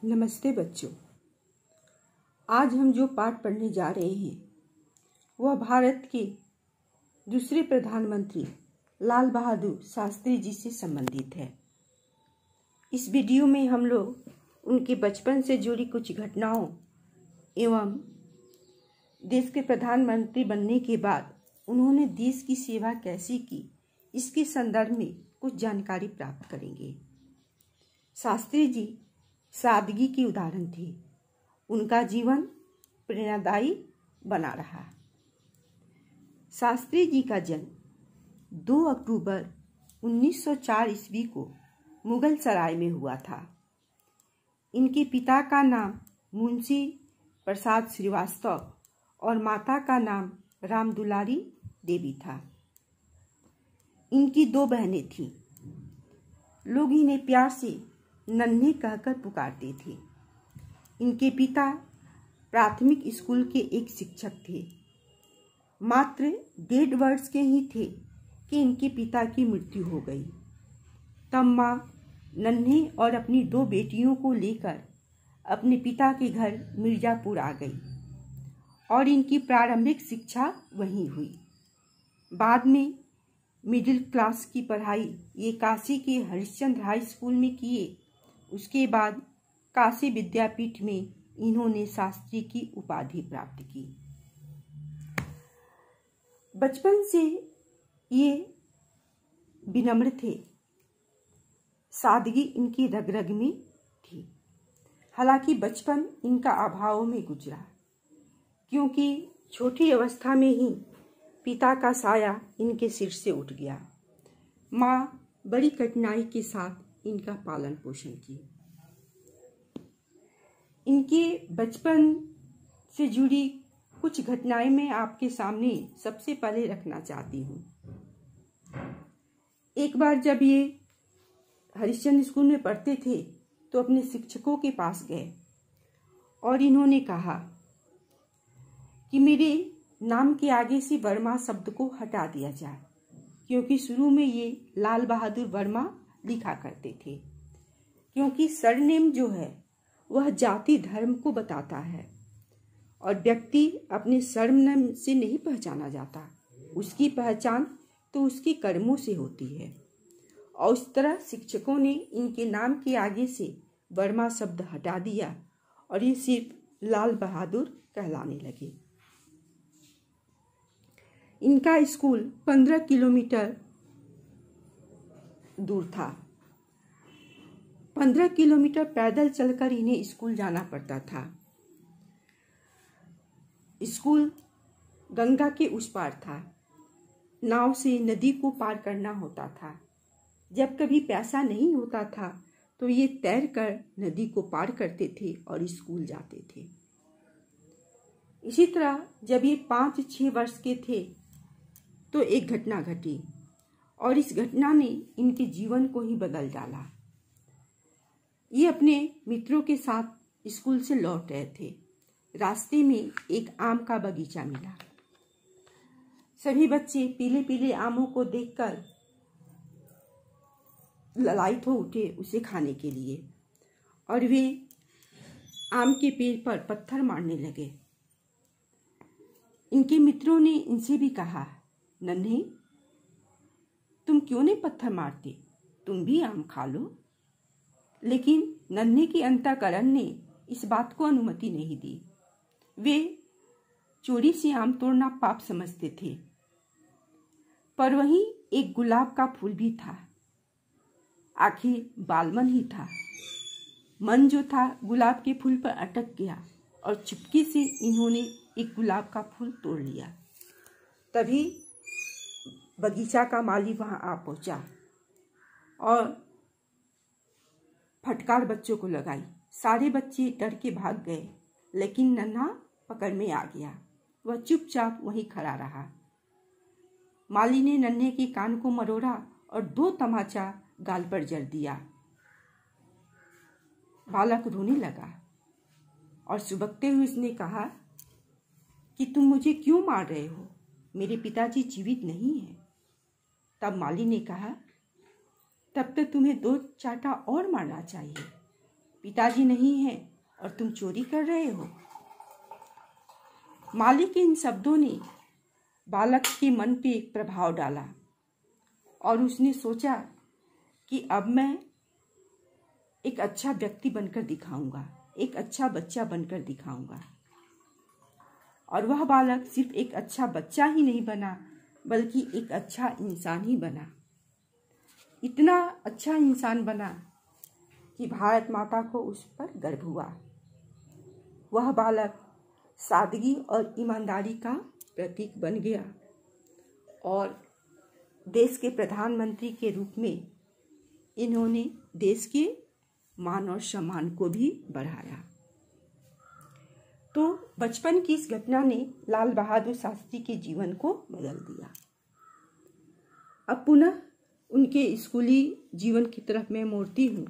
नमस्ते बच्चों। आज हम जो पाठ पढ़ने जा रहे हैं वह भारत के दूसरे प्रधानमंत्री लाल बहादुर शास्त्री जी से संबंधित है। इस वीडियो में हम लोग उनके बचपन से जुड़ी कुछ घटनाओं एवं देश के प्रधानमंत्री बनने के बाद उन्होंने देश की सेवा कैसी की, इसके संदर्भ में कुछ जानकारी प्राप्त करेंगे। शास्त्री जी सादगी की उदाहरण थे। उनका जीवन प्रेरणादायी बना रहा। शास्त्री जी का जन्म 2 अक्टूबर 1904 ईस्वी को मुगल सराय में हुआ था। इनके पिता का नाम मुंशी प्रसाद श्रीवास्तव और माता का नाम रामदुलारी देवी था। इनकी 2 बहनें थीं। लोग इन्हें प्यार से नन्हे कहकर पुकारते थे। इनके पिता प्राथमिक स्कूल के एक शिक्षक थे। मात्र 1.5 वर्ष के ही थे कि इनके पिता की मृत्यु हो गई। तब माँ नन्हे और अपनी 2 बेटियों को लेकर अपने पिता के घर मिर्जापुर आ गई और इनकी प्रारंभिक शिक्षा वहीं हुई। बाद में मिडिल क्लास की पढ़ाई ये काशी के हरिश्चंद्र हाई स्कूल में किए। उसके बाद काशी विद्यापीठ में इन्होंने शास्त्री की उपाधि प्राप्त की। बचपन से ये विनम्र थे। सादगी इनकी रग रग में थी। हालांकि बचपन इनका अभावों में गुजरा, क्योंकि छोटी अवस्था में ही पिता का साया इनके सिर से उठ गया। माँ बड़ी कठिनाई के साथ इनका पालन पोषण की। इनके बचपन से जुड़ी कुछ घटनाएं मैं आपके सामने सबसे पहले रखना चाहती हूँ। एक बार जब ये हरिश्चंद्र स्कूल में पढ़ते थे तो अपने शिक्षकों के पास गए और इन्होंने कहा कि मेरे नाम के आगे से वर्मा शब्द को हटा दिया जाए, क्योंकि शुरू में ये लाल बहादुर वर्मा लिखा करते थे। क्योंकि सरनेम जो है वह जाति धर्म को बताता है और व्यक्ति अपने सरनेम से नहीं पहचाना जाता। उसकी पहचान तो उसके कर्मों से होती है। और उस तरह शिक्षकों ने इनके नाम के आगे से वर्मा शब्द हटा दिया और ये सिर्फ लाल बहादुर कहलाने लगे। इनका स्कूल 15 किलोमीटर दूर था। 15 किलोमीटर पैदल चलकर इन्हें स्कूल जाना पड़ता था। स्कूल गंगा के उस पार था। नाव से नदी को पार करना होता था। जब कभी पैसा नहीं होता था तो ये तैरकर नदी को पार करते थे और स्कूल जाते थे। इसी तरह जब ये 5-6 वर्ष के थे तो एक घटना घटी और इस घटना ने इनके जीवन को ही बदल डाला। ये अपने मित्रों के साथ स्कूल से लौट रहे थे। रास्ते में एक आम का बगीचा मिला। सभी बच्चे पीले पीले आमों को देखकर ललायत हो उठे उसे खाने के लिए और वे आम के पेड़ पर पत्थर मारने लगे। इनके मित्रों ने इनसे भी कहा, नन्हे तुम क्यों नहीं पत्थर मारते, तुम भी आम खा लो। लेकिन नन्हे के अंतःकरण ने इस बात को अनुमति नहीं दी। वे चोरी से आम तोड़ना पाप समझते थे। पर वहीं एक गुलाब का फूल भी था। आखिर बालमन ही था। मन जो था गुलाब के फूल पर अटक गया और चुपके से इन्होंने एक गुलाब का फूल तोड़ लिया। तभी बगीचा का माली वहां आ पहुंचा और फटकार बच्चों को लगाई। सारे बच्चे डर के भाग गए, लेकिन नन्हा पकड़ में आ गया। वह चुपचाप वहीं खड़ा रहा। माली ने नन्हे के कान को मरोड़ा और 2 तमाचा गाल पर जड़ दिया। बालक रोने लगा और सुबकते हुए उसने कहा कि तुम मुझे क्यों मार रहे हो, मेरे पिताजी जीवित नहीं हैं। तब माली ने कहा, तब तक तुम्हें 2 चांटा और मारना चाहिए। पिताजी नहीं हैं और तुम चोरी कर रहे हो। माली के इन शब्दों ने बालक के मन पे एक प्रभाव डाला और उसने सोचा कि अब मैं एक अच्छा व्यक्ति बनकर दिखाऊंगा, एक अच्छा बच्चा बनकर दिखाऊंगा। और वह बालक सिर्फ एक अच्छा बच्चा ही नहीं बना, बल्कि एक अच्छा इंसान ही बना। इतना अच्छा इंसान बना कि भारत माता को उस पर गर्व हुआ। वह बालक सादगी और ईमानदारी का प्रतीक बन गया और देश के प्रधानमंत्री के रूप में इन्होंने देश के मान और सम्मान को भी बढ़ाया। तो बचपन की इस घटना ने लाल बहादुर शास्त्री के जीवन को बदल दिया। अब पुनः उनके स्कूली जीवन की तरफ मैं मोड़ती हूँ।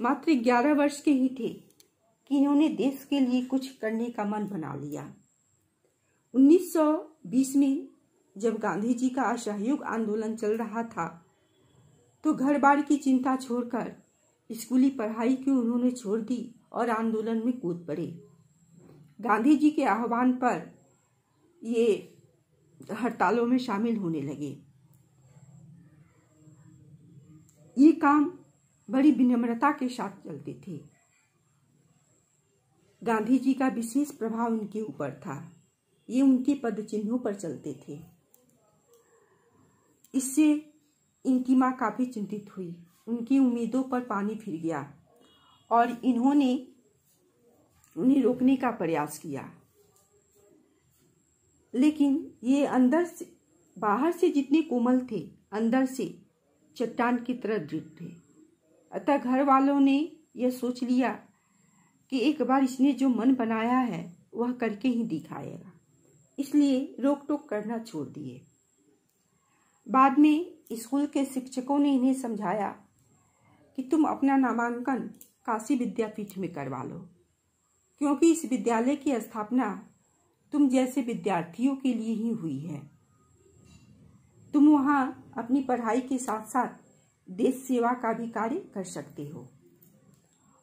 मात्र 11 वर्ष के ही थे कि इन्होंने देश के लिए कुछ करने का मन बना लिया। 1920 में जब गांधी जी का असहयोग आंदोलन चल रहा था तो घर बार की चिंता छोड़कर स्कूली पढ़ाई की उन्होंने छोड़ दी और आंदोलन में कूद पड़े। गांधी जी के आह्वान पर ये हड़तालों में शामिल होने लगे। ये काम बड़ी विनम्रता के साथ चलते थे। गांधी जी का विशेष प्रभाव उनके ऊपर था। ये उनके पद चिन्हों पर चलते थे। इससे इनकी माँ काफी चिंतित हुई। उनकी उम्मीदों पर पानी फिर गया और इन्होंने उन्हें रोकने का प्रयास किया, लेकिन ये अंदर से बाहर से जितने कोमल थे, अंदर से चट्टान की तरह दृढ़ थे। अतः घर वालों ने यह सोच लिया कि एक बार इसने जो मन बनाया है वह करके ही दिखाएगा, इसलिए रोक टोक करना छोड़ दिए। बाद में स्कूल के शिक्षकों ने इन्हें समझाया कि तुम अपना नामांकन काशी विद्यापीठ में करवा लो, क्योंकि इस विद्यालय की स्थापना तुम जैसे विद्यार्थियों के लिए ही हुई है। तुम वहाँ अपनी पढ़ाई के साथ साथ देश सेवा का भी कार्य कर सकते हो।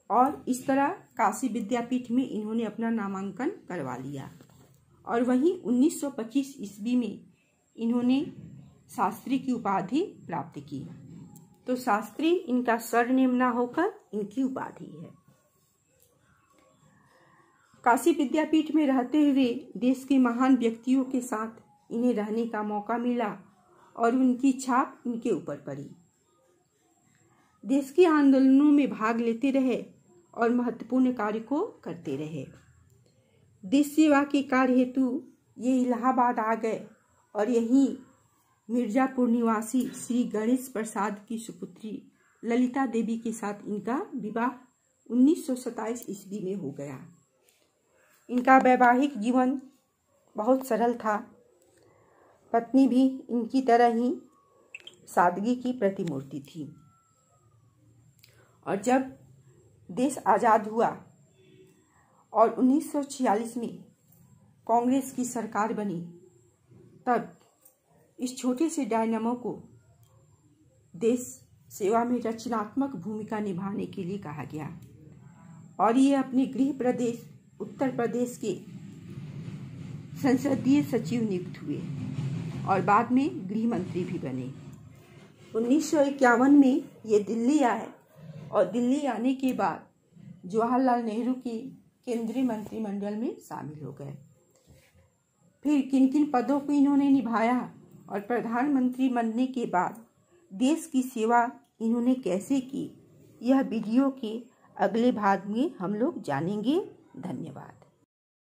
और इस तरह काशी विद्यापीठ में इन्होंने अपना नामांकन करवा लिया और वहीं 1925 ईस्वी में इन्होंने शास्त्री की उपाधि प्राप्त की। तो शास्त्री इनका सरनेम ना होकर इनकी उपाधि है। काशी विद्यापीठ में रहते हुए देश के महान व्यक्तियों के साथ इन्हें रहने का मौका मिला और उनकी छाप इनके ऊपर पड़ी। देश के आंदोलनों में भाग लेते रहे और महत्वपूर्ण कार्य को करते रहे। देश सेवा के कार्य हेतु ये इलाहाबाद आ गए और यहीं मिर्जापुर निवासी श्री गणेश प्रसाद की सुपुत्री ललिता देवी के साथ इनका विवाह 1927 ईस्वी में हो गया। इनका वैवाहिक जीवन बहुत सरल था। पत्नी भी इनकी तरह ही सादगी की प्रतिमूर्ति थी। और जब देश आज़ाद हुआ और 1946 में कांग्रेस की सरकार बनी, तब इस छोटे से डायनामो को देश सेवा में रचनात्मक भूमिका निभाने के लिए कहा गया और ये अपने गृह प्रदेश उत्तर प्रदेश के संसदीय सचिव नियुक्त हुए और बाद में गृह मंत्री भी बने। 1951 में ये दिल्ली आए और दिल्ली आने के बाद जवाहरलाल नेहरू की केंद्रीय मंत्रिमंडल में शामिल हो गए। फिर किन किन पदों को इन्होंने निभाया और प्रधानमंत्री बनने के बाद देश की सेवा इन्होंने कैसे की, यह वीडियो के अगले भाग में हम लोग जानेंगे। धन्यवाद।